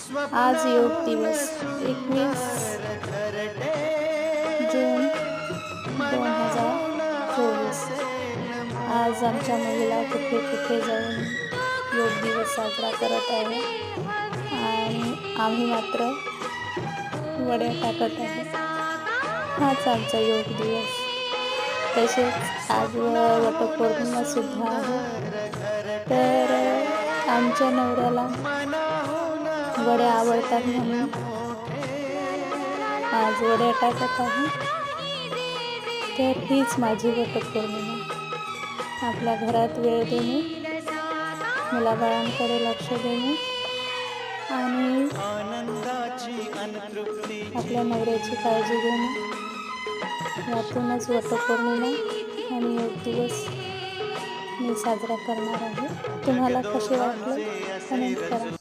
आज योग दिवस 21 जून 2024। आज आमच्या महिला कुठे कुठे जाऊन योग दिवस साजरा करत आहे आणि आम्ही मात्र वड्या टाकत आहे। हाच आमचा योग दिवस। तसेच आज वटपौर्णिमा सुद्धा आहे, तर आमच्या नवऱ्याला वड्या आवडतात म्हणून आज वड्या टाकत आहे। तर हीच माझी वटपौर्णिमा। आपल्या घरात वेळ देणे, मुलाबाळांकडे लक्ष देणे आणि आपल्या नवऱ्याची काळजी घेणे, यातूनच वटपौर्णिमा आणि योग दिवस मी साजरा करणार आहे। तुम्हाला कसे वाटले कमेंट करा।